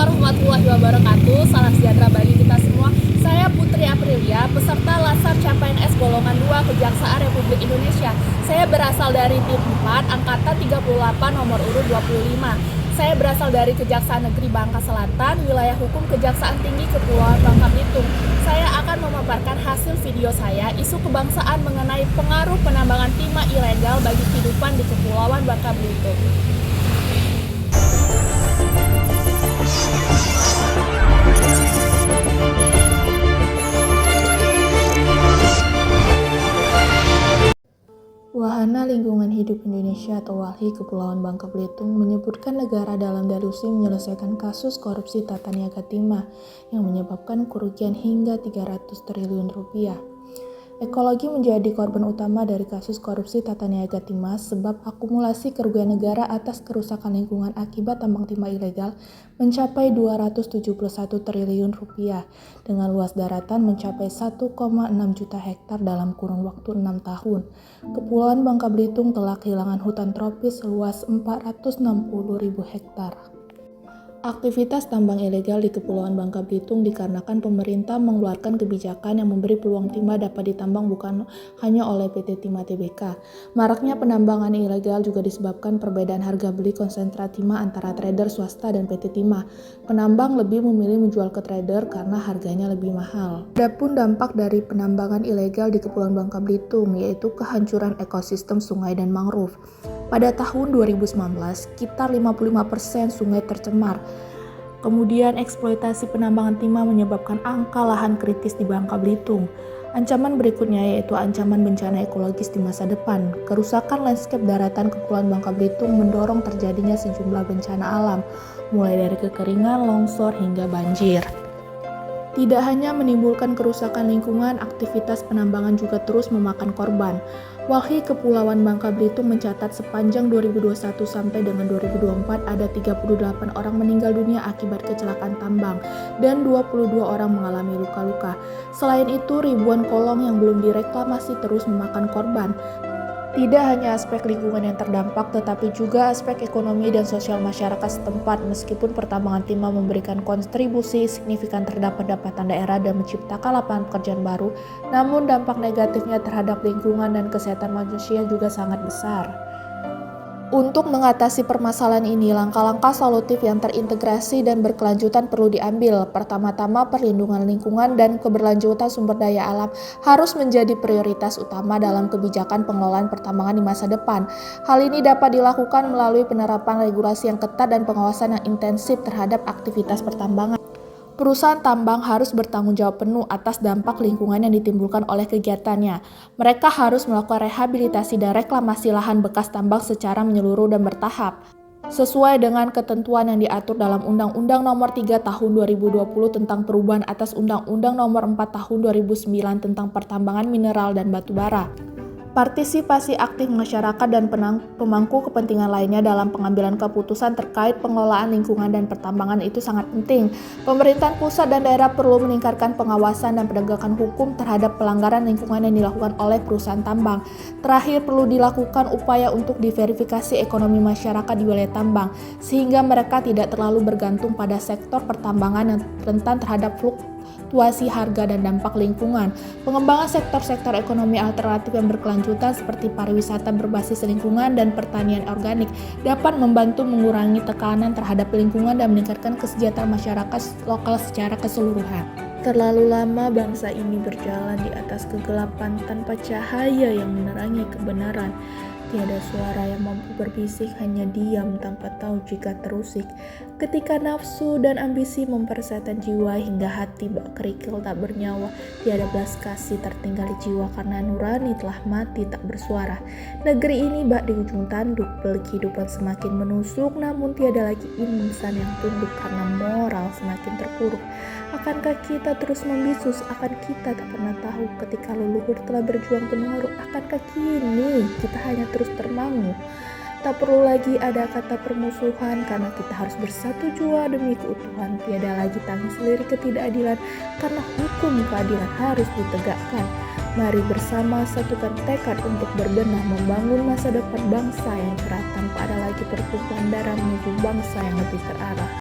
warahmatullahi wabarakatuh. Salam sejahtera bagi kita semua. Saya Putri Aprilia, peserta Latsar CPNS Golongan 2 Kejaksaan Republik Indonesia. Saya berasal dari tim 4, angkatan 38, nomor urut 25. Saya berasal dari Kejaksaan Negeri Bangka Selatan, wilayah hukum Kejaksaan Tinggi Kepulauan Bangka Belitung. Saya akan memaparkan hasil video saya, isu kebangsaan mengenai pengaruh penambangan timah ilegal bagi kehidupan di Kepulauan Bangka Belitung. Wahana Lingkungan Hidup Indonesia atau WALHI Kepulauan Bangka Belitung menyebutkan negara dalam delusi menyelesaikan kasus korupsi tata niaga timah yang menyebabkan kerugian hingga 300 triliun rupiah. Ekologi menjadi korban utama dari kasus korupsi tata niaga timah sebab akumulasi kerugian negara atas kerusakan lingkungan akibat tambang timah ilegal mencapai 271 triliun rupiah dengan luas daratan mencapai 1,6 juta hektar dalam kurun waktu 6 tahun. Kepulauan Bangka Belitung telah kehilangan hutan tropis seluas 460.000 hektar. Aktivitas tambang ilegal di Kepulauan Bangka Belitung dikarenakan pemerintah mengeluarkan kebijakan yang memberi peluang timah dapat ditambang bukan hanya oleh PT Timah Tbk. Maraknya penambangan ilegal juga disebabkan perbedaan harga beli konsentrat timah antara trader swasta dan PT Timah. Penambang lebih memilih menjual ke trader karena harganya lebih mahal. Adapun dampak dari penambangan ilegal di Kepulauan Bangka Belitung yaitu kehancuran ekosistem sungai dan mangrove. Pada tahun 2019, sekitar 55% sungai tercemar. Kemudian eksploitasi penambangan timah menyebabkan angka lahan kritis di Bangka Belitung. Ancaman berikutnya yaitu ancaman bencana ekologis di masa depan. Kerusakan landscape daratan Kepulauan Bangka Belitung mendorong terjadinya sejumlah bencana alam, mulai dari kekeringan, longsor, hingga banjir. Tidak hanya menimbulkan kerusakan lingkungan, aktivitas penambangan juga terus memakan korban. WALHI Kepulauan Bangka Belitung mencatat sepanjang 2021 sampai dengan 2024 ada 38 orang meninggal dunia akibat kecelakaan tambang dan 22 orang mengalami luka-luka. Selain itu, ribuan kolong yang belum direklamasi terus memakan korban. Tidak hanya aspek lingkungan yang terdampak, tetapi juga aspek ekonomi dan sosial masyarakat setempat. Meskipun pertambangan timah memberikan kontribusi signifikan terhadap pendapatan daerah dan menciptakan lapangan pekerjaan baru, namun dampak negatifnya terhadap lingkungan dan kesehatan manusia juga sangat besar. Untuk mengatasi permasalahan ini, langkah-langkah solutif yang terintegrasi dan berkelanjutan perlu diambil. Pertama-tama, perlindungan lingkungan dan keberlanjutan sumber daya alam harus menjadi prioritas utama dalam kebijakan pengelolaan pertambangan di masa depan. Hal ini dapat dilakukan melalui penerapan regulasi yang ketat dan pengawasan yang intensif terhadap aktivitas pertambangan. Perusahaan tambang harus bertanggung jawab penuh atas dampak lingkungan yang ditimbulkan oleh kegiatannya. Mereka harus melakukan rehabilitasi dan reklamasi lahan bekas tambang secara menyeluruh dan bertahap, sesuai dengan ketentuan yang diatur dalam Undang-Undang Nomor 3 Tahun 2020 tentang perubahan atas Undang-Undang Nomor 4 Tahun 2009 tentang pertambangan mineral dan batu bara. Partisipasi aktif masyarakat dan pemangku kepentingan lainnya dalam pengambilan keputusan terkait pengelolaan lingkungan dan pertambangan itu sangat penting. Pemerintahan pusat dan daerah perlu meningkatkan pengawasan dan penegakan hukum terhadap pelanggaran lingkungan yang dilakukan oleh perusahaan tambang. Terakhir, perlu dilakukan upaya untuk diverifikasi ekonomi masyarakat di wilayah tambang, sehingga mereka tidak terlalu bergantung pada sektor pertambangan yang rentan terhadap fluktuasi harga dan dampak lingkungan. Pengembangan sektor-sektor ekonomi alternatif yang berkelanjutan seperti pariwisata berbasis lingkungan dan pertanian organik dapat membantu mengurangi tekanan terhadap lingkungan dan meningkatkan kesejahteraan masyarakat lokal secara keseluruhan. Terlalu lama bangsa ini berjalan di atas kegelapan tanpa cahaya yang menerangi kebenaran. Tiada suara yang mampu berbisik, hanya diam tanpa tahu jika terusik. Ketika nafsu dan ambisi mempersetan jiwa hingga hati bak kerikil tak bernyawa, tiada belas kasih tertinggal di jiwa karena nurani telah mati tak bersuara. Negeri ini bak di ujung tanduk, pelik kehidupan semakin menusuk, namun tiada lagi insan yang tunduk karena moral semakin terpuruk. Akankah kita terus membisu? Akan kita tak pernah tahu ketika leluhur telah berjuang penuh haru? Akankah kini kita hanya terus termangu? Tak perlu lagi ada kata permusuhan karena kita harus bersatu jua demi keutuhan. Tiada lagi tangis lirik ketidakadilan karena hukum keadilan harus ditegakkan. Mari bersama satukan tekad untuk berbenah membangun masa depan bangsa yang cerah tanpa ada lagi pertumpahan darah menuju bangsa yang lebih terarah.